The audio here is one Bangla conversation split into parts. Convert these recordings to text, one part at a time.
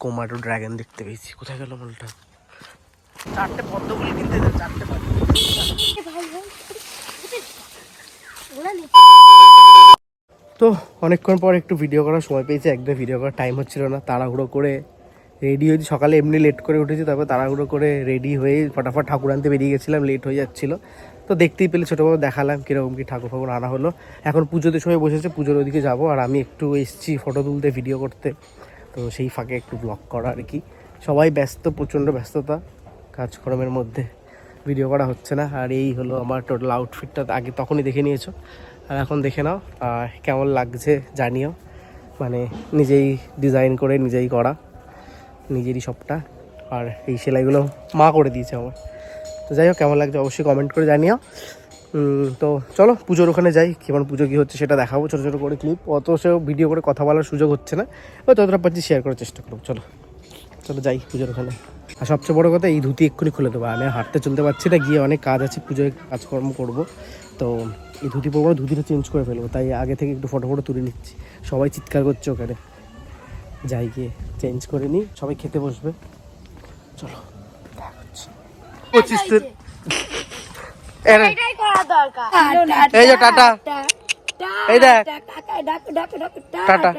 কোমাডো ড্রাগন দেখতে পেয়েছি। কোথায় গেল মালটা? চারটে পদ্মগুলি কিনতে দেন, চারটে তো অনেকক্ষণ পর একটু ভিডিও করার সময় পেয়েছি। একদম ভিডিও করার টাইম হচ্ছিল না, তাড়াহুড়ো করে রেডি হয়েছি। সকালে এমনি লেট করে উঠেছি, তারপর তাড়াহুড়ো করে রেডি হয়ে ফটাফট ঠাকুর আনতে বেরিয়ে গেছিলাম, লেট হয়ে যাচ্ছিলো। তো দেখতেই পেলে ছোটোবেলা দেখালাম কীরকম কী ঠাকুর ফাকুর আনা হলো। এখন পুজোতে সময় বসেছে, পুজোর ওদিকে যাবো। আর আমি একটু এসেছি ফটো তুলতে, ভিডিও করতে, তো সেই ফাঁকে একটু ব্লগ করা আর কি। সবাই ব্যস্ত, প্রচণ্ড ব্যস্ততা, কাজকর্মের মধ্যে ভিডিও করা হচ্ছে না। আর এই হলো আমার টোটাল আউটফিটটা, আগে তখনই দেখে নিয়েছো, আর এখন দেখে নাও। আর কেমন লাগছে জানিও, মানে নিজেই ডিজাইন করে নিজেই করা, নিজেরই সবটা। আর এই সেলাইগুলো মা করে দিয়েছে আমার। তো যাই হোক, কেমন লাগছে অবশ্যই কমেন্ট করে জানিও। তো চলো পুজোর ওখানে যাই, কেমন পুজো কী হচ্ছে সেটা দেখাবো ছোটো ছোটো করে ক্লিপ। অত সে ভিডিও করে কথা বলার সুযোগ হচ্ছে না, ও যতটা পারছি শেয়ার করার চেষ্টা করবো। চলো চলো যাই পুজোর ওখানে। আর সবচেয়ে বড়ো কথা, এই ধুতি এক্ষুনি খুলে দেবো। আমি হাঁটতে চলতে পারছি না, গিয়ে অনেক কাজ আছে, পুজোয় কাজকর্ম করবো। তো এই ধুতি পরবো, ধুতিটা চেঞ্জ করে ফেলবো, তাই আগে থেকে একটু ফটো তুলে নিচ্ছি। সবাই চিৎকার করছে ওখানে, যাই গিয়ে চেঞ্জ করে নিই, সবাই খেতে বসবে। চলো দেখা হচ্ছে। 25 এই যে টাটা, এই দেখ টাটা,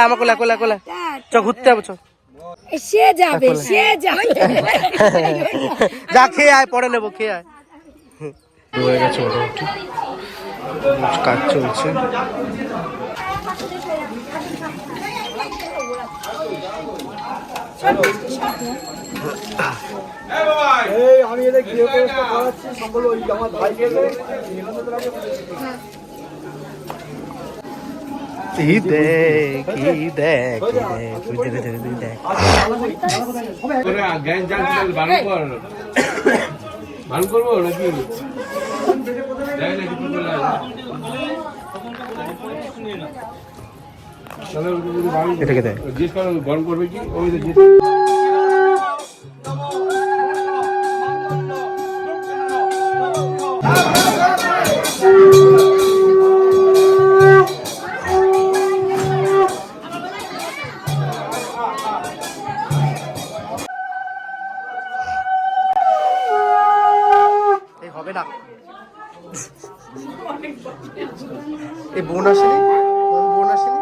আমার কোলে কোলে কোলে চ, ঘুরতে যাবো চ। সে যাবে, সে যাবে, যা খেয়ে আয়, পরে নেবো, খেয়ে আয়। হয়ে গেছে মোটামুটি, কাজ চলছে। আমি এটা গৃহ প্রবেশটা করাচ্ছি, সকল ওই আমার ভাইকে ভালো করবো নাকি? এটাকে দেয় জিজ্ঞেস করো গরম করবে কি? ওই হবে না, এই বোন আসেনি, বোন আসেনি।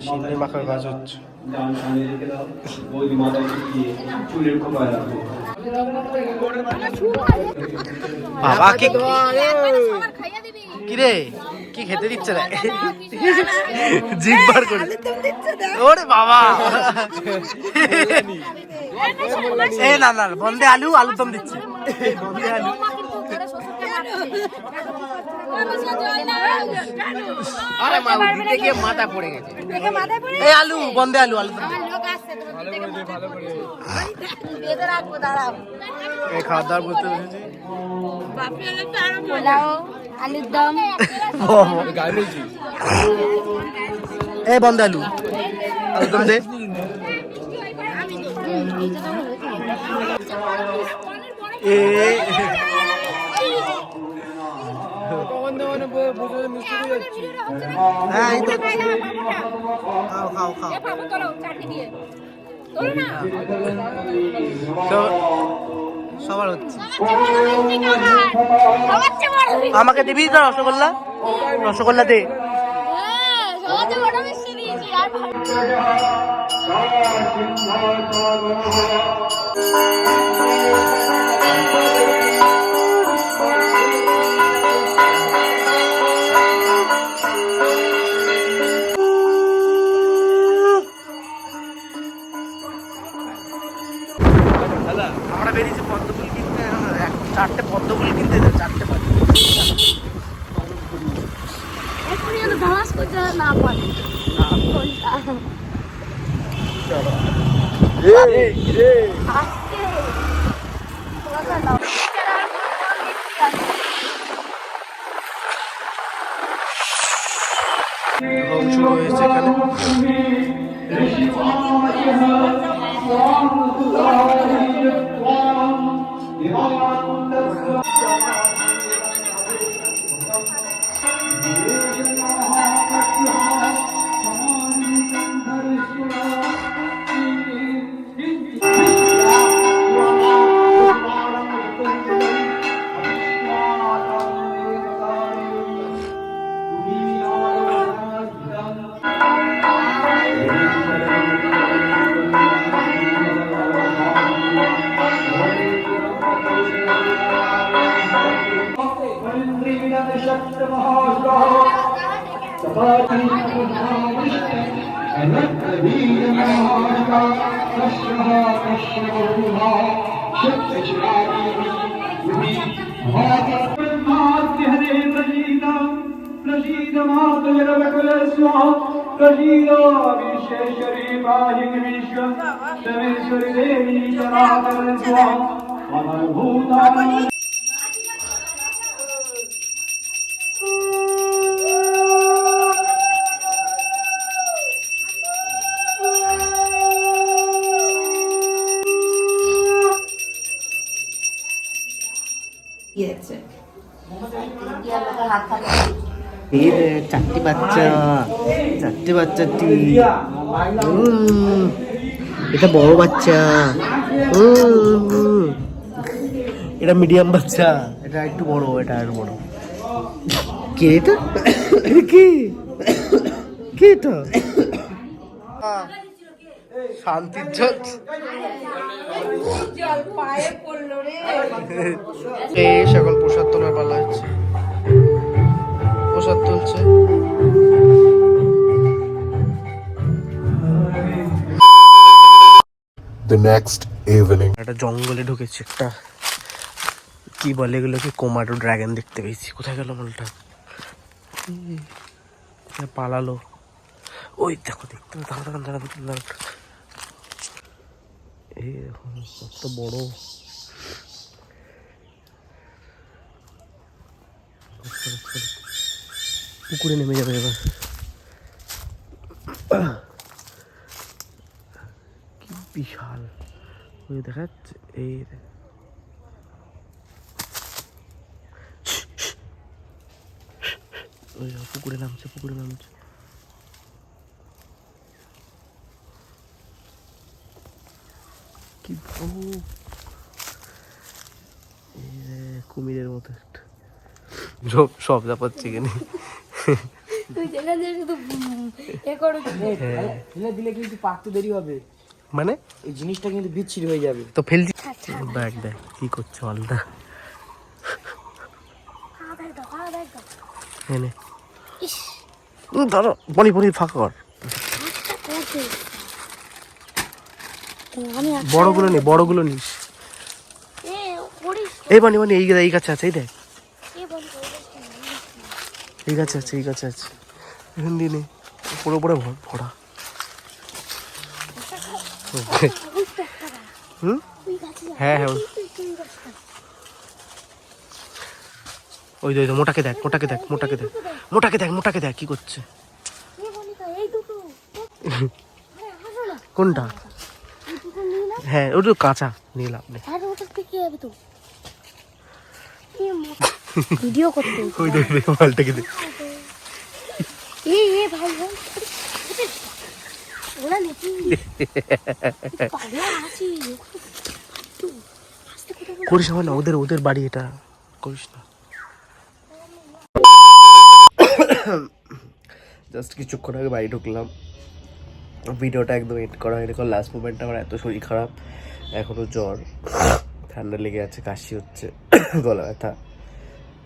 সিন্নি মাখার কাজ হচ্ছে। বাবা কি রে, কি খেতে দিচ্ছে রে? জিভবার করে, ওরে বাবা। এ না না, বন্দে আলু, আলুর দম দিচ্ছে, বন্দে আলু। আরে মা দিতে গিয়ে মাথা পড়ে গেছে, এই আলু, বন্দে আলু, আলু দম। এই খাওয়া দাওয়ার বলতে বসেছি, আলুর দম, এই বন্দে আলু, আলু দম দে। হ্যাঁ খাও খাও খাও, সবার হচ্ছে। আমাকে দিবি তো রসগোল্লা, রসগোল্লা দে। আমরা বেরিয়েছি পদ্মফুল কিনতে, চারটে পদ্মফুল কিনতে দেন, চারটে পদ্ম। না পারে শুরু হয়েছে এখানে। চারটি বাচ্চা, এটা বড় বাচ্চা, এটা মিডিয়াম বাচ্চা, এটা একটু বড়, এটা আর বড়। কে এটা? কে এটা? শান্তির জল। এই সকল প্রসাদ তোলার পালা হচ্ছে, প্রসাদ তুলছে। The next evening. একটা জঙ্গলে ঢুকেছি, একটা কি বলে এগুলোকে, কোমাডো ড্রাগন দেখতে পেয়েছি। কোথায় গেল মালটা? পালালো। ওই দেখো, দেখতে দাঁড়া। এই দেখো কত বড়। পুকুরে নেমে যাবে এবার। কি বিশাল, ওই দেখা যাচ্ছে। এই পুকুরে নামছে। কি কুমিরের মতো একটা সব যাপাচ্ছে এখানে। দিলে কিন্তু পাকতে দেরি হবে, মানে এই জিনিসটা কিন্তু বিচ্ছিরি হয়ে যাবে। তো ফেলছি। দেখ কি করছে মালটা। এনে ধরো, বনি ফাঁকা কর। বড়গুলো নিস। এই বানি এই গাছে আছে, এই দেখ, এই গাছে আছে। এখান দিয়ে নেই, পুরো ভরা। হ্যাঁ ওই মোটাকে দেখ কি করছে। কোনটা? হ্যাঁ ওটা তো কাঁচা, নিয়ে লাভ নেই। ভিডিও করতে ওই দেখ মালটাকে দেখ। করিস না, ওদের বাড়ি, এটা করিস না। জাস্ট কিছুক্ষণ আগে বাড়ি ঢুকলাম, ভিডিওটা একদম এড করা হয়নি, কারণ লাস্ট মুভমেন্টটা আমার এত শরীর খারাপ, এখনও জ্বর, ঠান্ডা লেগে আছে, কাশি হচ্ছে, গলা ব্যথা,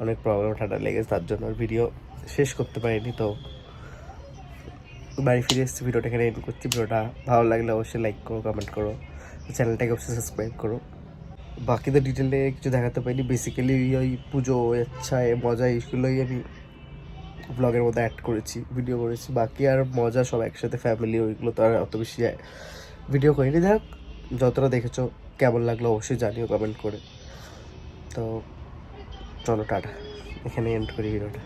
অনেক প্রবলেম ঠান্ডা লেগেছে, তার জন্য আর ভিডিও শেষ করতে পারিনি। তো বাড়ি ফিরে এসেছি, ভিডিওটা এখানে এড করছি। ভিডিওটা ভালো লাগলে অবশ্যই লাইক করো, কমেন্ট করো, চ্যানেলটাকে অবশ্যই সাবস্ক্রাইব করো। বাকি তো ডিটেলে কিছু দেখাতে পারিনি, বেসিক্যালি ওই পুজো, ইচ্ছা, মজা, এইগুলোই আমি ব্লগের মধ্যে অ্যাড করেছি, ভিডিও করেছি। বাকি আর মজা সব একসাথে, ফ্যামিলি, ওইগুলো তো আর অত বেশি ভিডিও করিনি। দেখ যতটা দেখেছো কেমন লাগলো অবশ্যই জানিও কমেন্ট করে। তো চলো টাটা, এখানে এন্ড করি ভিডিওটা।